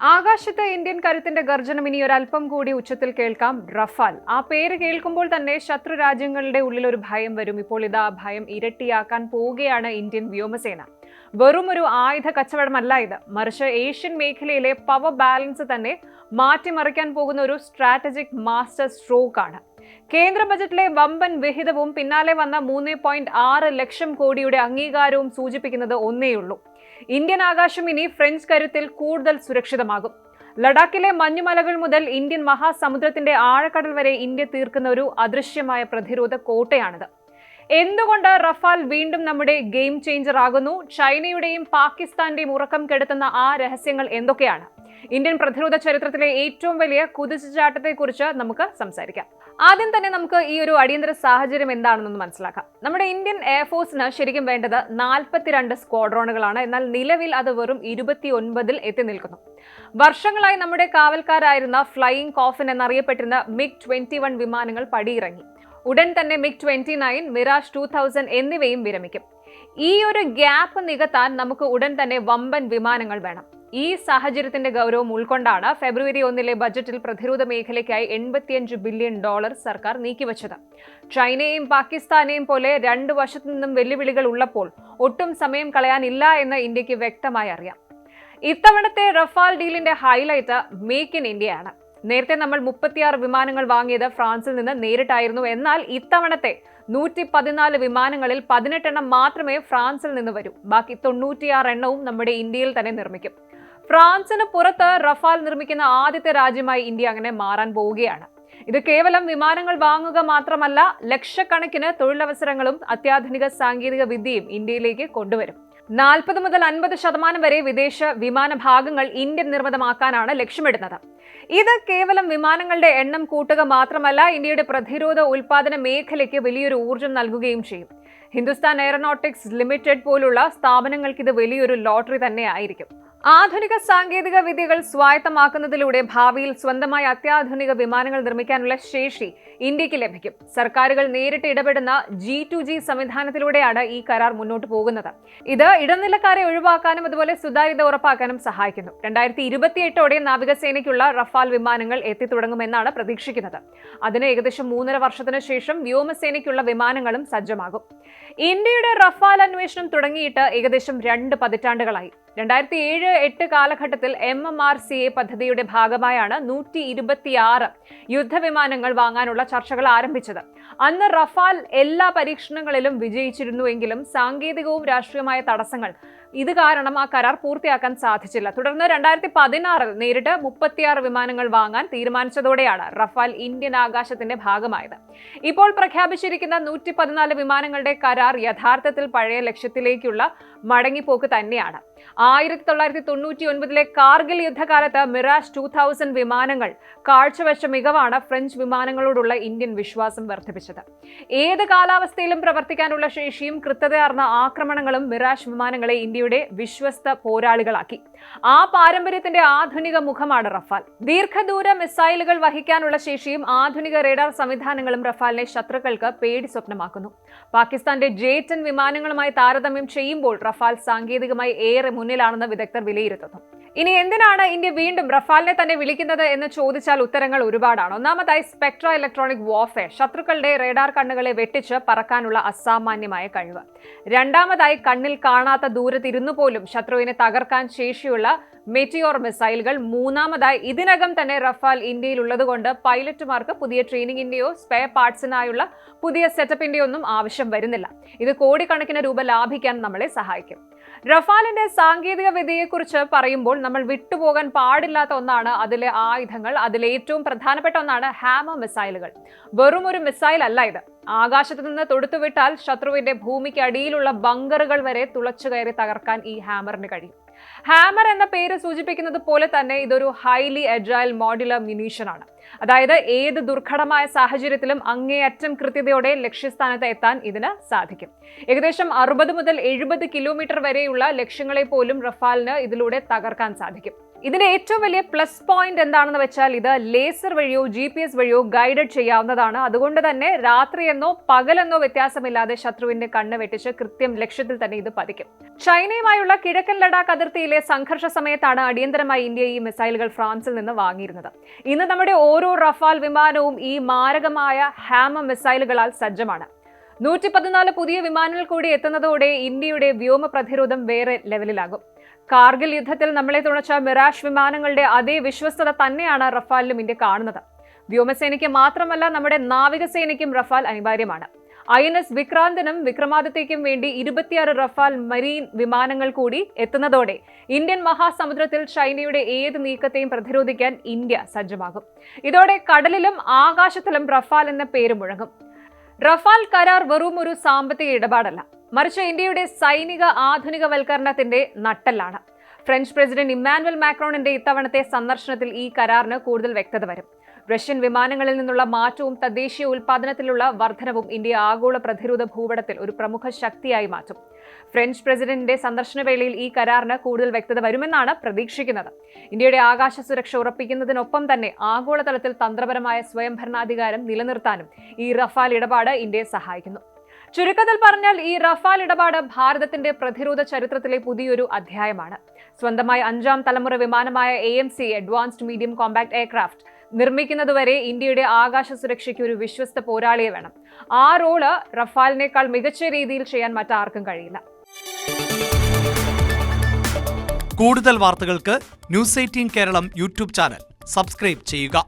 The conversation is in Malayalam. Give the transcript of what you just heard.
ആകാശത്ത് ഇന്ത്യൻ കരുത്തിന്റെ ഗർജനം ഇനി ഒരൽപ്പം കൂടി ഉച്ചത്തിൽ കേൾക്കാം. റഫാൽ. ആ പേര് കേൾക്കുമ്പോൾ തന്നെ ശത്രു രാജ്യങ്ങളുടെ ഉള്ളിൽ ഒരു ഭയം വരും. ഇപ്പോൾ ഇതാ ഭയം ഇരട്ടിയാക്കാൻ പോവുകയാണ് ഇന്ത്യൻ വ്യോമസേന. വെറും ഒരു ആയുധ കച്ചവടമല്ല ഇത്, മറിച്ച് ഏഷ്യൻ മേഖലയിലെ പവർ ബാലൻസ് തന്നെ മാറ്റിമറിക്കാൻ പോകുന്ന ഒരു സ്ട്രാറ്റജിക് മാസ്റ്റർ സ്ട്രോക്ക് ആണ്. കേന്ദ്ര ബജറ്റിലെ വമ്പൻ വിഹിതവും പിന്നാലെ വന്ന 3.6 ലക്ഷം കോടിയുടെ അംഗീകാരവും സൂചിപ്പിക്കുന്നത് ഒന്നേയുള്ളൂ: ഇന്ത്യൻ ആകാശം ഇനി ഫ്രഞ്ച് കരുത്തിൽ കൂടുതൽ സുരക്ഷിതമാകും. ലഡാക്കിലെ മഞ്ഞുമലകൾ മുതൽ ഇന്ത്യൻ മഹാസമുദ്രത്തിന്റെ ആഴക്കടൽ വരെ ഇന്ത്യ തീർക്കുന്ന ഒരു അദൃശ്യമായ പ്രതിരോധ കോട്ടയാണിത്. എന്തുകൊണ്ട് റഫാൽ വീണ്ടും നമ്മുടെ ഗെയിം ചേഞ്ചർ ആകുന്നു? ചൈനയുടെയും പാകിസ്ഥാന്റെയും ഉറക്കം കെടുത്തുന്ന ആ രഹസ്യങ്ങൾ എന്തൊക്കെയാണ്? ഇന്ത്യൻ പ്രതിരോധ ചരിത്രത്തിലെ ഏറ്റവും വലിയ കുതിച്ചുചാട്ടത്തെക്കുറിച്ച് നമുക്ക് സംസാരിക്കാം. ആദ്യം തന്നെ നമുക്ക് ഈ ഒരു അടിയന്തര സാഹചര്യം എന്താണെന്ന് മനസ്സിലാക്കാം. നമ്മുടെ ഇന്ത്യൻ എയർഫോഴ്സിന് ശരിക്കും വേണ്ടത് 42 സ്ക്വാഡ്രോണുകളാണ്. എന്നാൽ നിലവിൽ അത് വെറും 29 എത്തി നിൽക്കുന്നു. വർഷങ്ങളായി നമ്മുടെ കാവൽക്കാരായിരുന്ന ഫ്ലൈയിങ് കോഫിൻ എന്നറിയപ്പെട്ടിരുന്ന MiG-21 വിമാനങ്ങൾ പടിയിറങ്ങി. ഉടൻ തന്നെ MiG-29, മിറാഷ് 2000 എന്നിവയും വിരമിക്കും. ഈ ഒരു ഗ്യാപ്പ് നികത്താൻ നമുക്ക് ഉടൻ തന്നെ വമ്പൻ വിമാനങ്ങൾ വേണം. ഈ സാഹചര്യത്തിന്റെ ഗൗരവം ഉൾക്കൊണ്ടാണ് ഫെബ്രുവരി 1 ബജറ്റിൽ പ്രതിരോധ മേഖലയ്ക്കായി $85 ബില്യൺ സർക്കാർ നീക്കിവച്ചത്. ചൈനയെയും പാകിസ്ഥാനെയും പോലെ രണ്ട് വശത്തു നിന്നും വെല്ലുവിളികൾ ഉള്ളപ്പോൾ ഒട്ടും സമയം കളയാനില്ല എന്ന് ഇന്ത്യക്ക് വ്യക്തമായി അറിയാം. ഇത്തവണത്തെ റഫാൽ ഡീലിന്റെ ഹൈലൈറ്റ് മേക്ക് ഇൻ ഇന്ത്യയാണ്. നേരത്തെ നമ്മൾ 36 വിമാനങ്ങൾ വാങ്ങിയത് ഫ്രാൻസിൽ നിന്ന് നേരിട്ടായിരുന്നു. എന്നാൽ ഇത്തവണത്തെ 114 വിമാനങ്ങളിൽ 18 എണ്ണം മാത്രമേ ഫ്രാൻസിൽ നിന്ന് വരൂ. ബാക്കി 96 എണ്ണവും നമ്മുടെ ഇന്ത്യയിൽ തന്നെ നിർമ്മിക്കും. ഫ്രാൻസിന് പുറത്ത് റഫാൽ നിർമ്മിക്കുന്ന ആദ്യത്തെ രാജ്യമായി ഇന്ത്യ അങ്ങനെ മാറാൻ പോവുകയാണ്. ഇത് കേവലം വിമാനങ്ങൾ വാങ്ങുക മാത്രമല്ല, ലക്ഷക്കണക്കിന് തൊഴിലവസരങ്ങളും അത്യാധുനിക സാങ്കേതിക വിദ്യയും ഇന്ത്യയിലേക്ക് കൊണ്ടുവരും. 40 മുതൽ 50% വരെ വിദേശ വിമാന ഭാഗങ്ങൾ ഇന്ത്യൻ നിർമ്മിതമാക്കാനാണ് ലക്ഷ്യമിടുന്നത്. ഇത് കേവലം വിമാനങ്ങളുടെ എണ്ണം കൂട്ടുക മാത്രമല്ല, ഇന്ത്യയുടെ പ്രതിരോധ ഉൽപാദന മേഖലയ്ക്ക് വലിയൊരു ഊർജ്ജം നൽകുകയും ചെയ്യും. ഹിന്ദുസ്ഥാൻ എയറോനോട്ടിക്സ് ലിമിറ്റഡ് പോലുള്ള സ്ഥാപനങ്ങൾക്ക് ഇത് വലിയൊരു ലോട്ടറി തന്നെ ആയിരിക്കും. ആധുനിക സാങ്കേതിക വിദ്യകൾ സ്വായത്തമാക്കുന്നതിലൂടെ ഭാവിയിൽ സ്വന്തമായി അത്യാധുനിക വിമാനങ്ങൾ നിർമ്മിക്കാനുള്ള ശേഷി ഇന്ത്യക്ക് ലഭിക്കും. സർക്കാരുകൾ നേരിട്ട് ഇടപെടുന്ന G2G സംവിധാനത്തിലൂടെയാണ് ഈ കരാർ മുന്നോട്ട് പോകുന്നത്. ഇത് ഇടനിലക്കാരെ ഒഴിവാക്കാനും അതുപോലെ സുതാര്യത ഉറപ്പാക്കാനും സഹായിക്കുന്നു. 2028ഓടെ നാവികസേനയ്ക്കുള്ള റഫാൽ വിമാനങ്ങൾ എത്തിത്തുടങ്ങുമെന്നാണ് പ്രതീക്ഷിക്കുന്നത്. അതിന് ഏകദേശം 3.5 വർഷത്തിന് ശേഷം വ്യോമസേനയ്ക്കുള്ള വിമാനങ്ങളും സജ്ജമാകും. ഇന്ത്യയുടെ റഫാൽ അന്വേഷണം തുടങ്ങിയിട്ട് ഏകദേശം 2 പതിറ്റാണ്ടുകളായി. 2007-8 കാലഘട്ടത്തിൽ MMRCA പദ്ധതിയുടെ ഭാഗമായാണ് 126 യുദ്ധവിമാനങ്ങൾ വാങ്ങാനുള്ള ചർച്ചകൾ ആരംഭിച്ചത്. അന്ന് റഫാൽ എല്ലാ പരീക്ഷണങ്ങളിലും വിജയിച്ചിരുന്നുവെങ്കിലും സാങ്കേതികവും രാഷ്ട്രീയമായ തടസ്സങ്ങൾ ഇത് കാരണം ആ കരാർ പൂർത്തിയാക്കാൻ സാധിച്ചില്ല. തുടർന്ന് 2016 നേരിട്ട് 36 വിമാനങ്ങൾ വാങ്ങാൻ തീരുമാനിച്ചതോടെയാണ് റഫാൽ ഇന്ത്യൻ ആകാശത്തിന്റെ ഭാഗമായത്. ഇപ്പോൾ പ്രഖ്യാപിച്ചിരിക്കുന്ന 114 വിമാനങ്ങളുടെ കരാർ യഥാർത്ഥത്തിൽ പഴയ ലക്ഷ്യത്തിലേക്കുള്ള മടങ്ങിപ്പോക്ക് തന്നെയാണ്. 1999 കാർഗിൽ യുദ്ധകാലത്ത് മിറാഷ് 2000 വിമാനങ്ങൾ കാഴ്ചവെച്ച മികവാണ് ഫ്രഞ്ച് വിമാനങ്ങളോടുള്ള ഇന്ത്യൻ വിശ്വാസം വർദ്ധിപ്പിച്ചത്. ഏത് കാലാവസ്ഥയിലും പ്രവർത്തിക്കാനുള്ള ശേഷിയും കൃത്യതയാർന്ന ആക്രമണങ്ങളും മിറാഷ് വിമാനങ്ങളെ ഇന്ത്യയുടെ വിശ്വസ്ത പോരാളികളാക്കി. ആ പാരമ്പര്യത്തിന്റെ ആധുനിക മുഖമാണ് റഫാൽ. ദീർഘദൂര മിസൈലുകൾ വഹിക്കാനുള്ള ശേഷിയും ആധുനിക റേഡാർ സംവിധാനങ്ങളും റഫാലിനെ ശത്രുക്കൾക്ക് പേടി സ്വപ്നമാക്കുന്നു. പാകിസ്ഥാന്റെ J-10 വിമാനങ്ങളുമായി താരതമ്യം ചെയ്യുമ്പോൾ റഫാൽ സാങ്കേതികമായി ഏറെ മുന്നിലാണെന്ന് വിദഗ്ധർ വിലയിരുത്തുന്നു. ഇനി എന്തിനാണ് ഇന്ത്യ വീണ്ടും റഫാലിനെ തന്നെ വിളിക്കുന്നത് എന്ന് ചോദിച്ചാൽ ഉത്തരങ്ങൾ ഒരുപാടാണ്. ഒന്നാമതായി സ്പെക്ട്ര ഇലക്ട്രോണിക് വാർഫെയർ, ശത്രുക്കളുടെ റേഡാർ കണ്ണുകളെ വെട്ടിച്ച് പറക്കാനുള്ള അസാമാന്യമായ കഴിവ്. രണ്ടാമതായി കണ്ണിൽ കാണാത്ത ദൂരത്തിരുന്നു പോലും ശത്രുവിനെ തകർക്കാൻ ശേഷിയുള്ള മെറ്റിയോർ മിസൈലുകൾ. മൂന്നാമതായി ഇതിനകം തന്നെ റഫാൽ ഇന്ത്യയിൽ ഉള്ളതുകൊണ്ട് പൈലറ്റുമാർക്ക് പുതിയ ട്രെയിനിങ്ങിന്റെയോ സ്പെയർ പാർട്സിനായുള്ള പുതിയ സെറ്റപ്പിന്റെയോ ഒന്നും ആവശ്യം വരുന്നില്ല. ഇത് കോടിക്കണക്കിന് രൂപ ലാഭിക്കാൻ നമ്മളെ സഹായിക്കും. റഫാലിന്റെ സാങ്കേതിക വിദ്യയെക്കുറിച്ച് പറയുമ്പോൾ നമ്മൾ വിട്ടുപോകാൻ പാടില്ലാത്ത ഒന്നാണ് അതിലെ ആയുധങ്ങൾ. അതിലെ ഏറ്റവും പ്രധാനപ്പെട്ട ഒന്നാണ് ഹാമർ മിസൈലുകൾ. വെറും ഒരു മിസൈൽ അല്ല ഇത്. ആകാശത്ത് നിന്ന് തൊടുത്തുവിട്ടാൽ ശത്രുവിന്റെ ഭൂമിക്ക് അടിയിലുള്ള ബങ്കറുകൾ വരെ തുളച്ചു കയറി തകർക്കാൻ ഈ ഹാമറിന് കഴിയും. ഹാമർ എന്ന പേര് സൂചിപ്പിക്കുന്നത് പോലെ തന്നെ ഇതൊരു ഹൈലി അജൈൽ മോഡുലർ മ്യൂണീഷൻ ആണ്. അതായത് ഏത് ദുർഘടമായ സാഹചര്യത്തിലും അങ്ങേയറ്റം കൃത്യതയോടെ ലക്ഷ്യസ്ഥാനത്ത് എത്താൻ ഇതിന് സാധിക്കും. ഏകദേശം 60 മുതൽ 70 കിലോമീറ്റർ വരെയുള്ള ലക്ഷ്യങ്ങളെ പോലും റഫാലിന് ഇതിലൂടെ തകർക്കാൻ സാധിക്കും. ഇതിന്റെ ഏറ്റവും വലിയ പ്ലസ് പോയിന്റ് എന്താണെന്ന് വെച്ചാൽ ഇത് ലേസർ വഴിയോ GPS വഴിയോ ഗൈഡഡ് ചെയ്യാവുന്നതാണ്. അതുകൊണ്ട് തന്നെ രാത്രിയെന്നോ പകലെന്നോ വ്യത്യാസമില്ലാതെ ശത്രുവിന്റെ കണ്ണ് വെട്ടിച്ച് കൃത്യം ലക്ഷ്യത്തിൽ തന്നെ ഇത് പതിക്കും. ചൈനയുമായുള്ള കിഴക്കൻ ലഡാക്ക് അതിർത്തിയിലെ സംഘർഷ സമയത്താണ് അടിയന്തരമായി ഇന്ത്യ ഈ മിസൈലുകൾ ഫ്രാൻസിൽ നിന്ന് വാങ്ങിയിരുന്നത്. ഇന്ന് നമ്മുടെ ഓരോ റഫാൽ വിമാനവും ഈ മാരകമായ ഹാമർ മിസൈലുകളാൽ സജ്ജമാണ്. 114 പുതിയ വിമാനങ്ങൾ കൂടി എത്തുന്നതോടെ ഇന്ത്യയുടെ വ്യോമ പ്രതിരോധം വേറെ ലെവലിലാകും. കാർഗിൽ യുദ്ധത്തിൽ നമ്മളെ തുണച്ച മിറാഷ് വിമാനങ്ങളുടെ അതേ വിശ്വസ്തത തന്നെയാണ് റഫാലിലും ഇന്ത്യ കാണുന്നത്. വ്യോമസേനയ്ക്ക് മാത്രമല്ല നമ്മുടെ നാവികസേനയ്ക്കും റഫാൽ അനിവാര്യമാണ്. INS വിക്രാന്തിനും വിക്രമാദിത്യയ്ക്കും വേണ്ടി 26 റഫാൽ മരീൻ വിമാനങ്ങൾ കൂടി എത്തുന്നതോടെ ഇന്ത്യൻ മഹാസമുദ്രത്തിൽ ചൈനയുടെ ഏത് നീക്കത്തെയും പ്രതിരോധിക്കാൻ ഇന്ത്യ സജ്ജമാകും. ഇതോടെ കടലിലും ആകാശത്തിലും റഫാൽ എന്ന പേര് മുഴങ്ങും. റഫാൽ കരാർ വെറും ഒരു സാമ്പത്തിക ഇടപാടല്ല, മറിച്ച് ഇന്ത്യയുടെ സൈനിക ആധുനികവൽക്കരണത്തിന്റെ നട്ടെല്ലാണ്. ഫ്രഞ്ച് പ്രസിഡന്റ് ഇമ്മാനുവൽ മാക്രോണിന്റെ ഇത്തവണത്തെ സന്ദർശനത്തിൽ ഈ കരാറിന് കൂടുതൽ വ്യക്തത വരും. റഷ്യൻ വിമാനങ്ങളിൽ നിന്നുള്ള മാറ്റവും തദ്ദേശീയ ഉൽപാദനത്തിലുള്ള വർധനവും ഇന്ത്യ ആഗോള പ്രതിരോധ ഭൂപടത്തിൽ ഒരു പ്രമുഖ ശക്തിയായി മാറ്റും. ഫ്രഞ്ച് പ്രസിഡന്റിന്റെ സന്ദർശനവേളയിൽ ഈ കരാറിന് കൂടുതൽ വ്യക്തത വരുമെന്നാണ് പ്രതീക്ഷിക്കുന്നത്. ഇന്ത്യയുടെ ആകാശ സുരക്ഷ ഉറപ്പിക്കുന്നതിനൊപ്പം തന്നെ ആഗോളതലത്തിൽ തന്ത്രപരമായ സ്വയംഭരണാധികാരം നിലനിർത്താനും ഈ റഫാൽ ഇടപാട് ഇന്ത്യയെ സഹായിക്കുന്നു. ചുരുക്കത്തിൽ പറഞ്ഞാൽ ഈ റഫാൽ ഇടപാട് ഭാരതത്തിന്റെ പ്രതിരോധ ചരിത്രത്തിലെ പുതിയൊരു അധ്യായമാണ്. സ്വന്തമായി 5ാം തലമുറ വിമാനമായ AMC advanced medium compact aircraft നിർമ്മിക്കുന്നതുവരെ ഇന്ത്യയുടെ ആകാശ സുരക്ഷയ്ക്ക് ഒരു വിശ്വസ്ത പോരാളിയെ വേണം. ആ റോള് റഫാലിനേക്കാൾ മികച്ച രീതിയിൽ ചെയ്യാൻ മറ്റാർക്കും കഴിയില്ല. കൂടുതൽ വാർത്തകൾക്ക് News 18 Keralam YouTube channel subscribe ചെയ്യുക.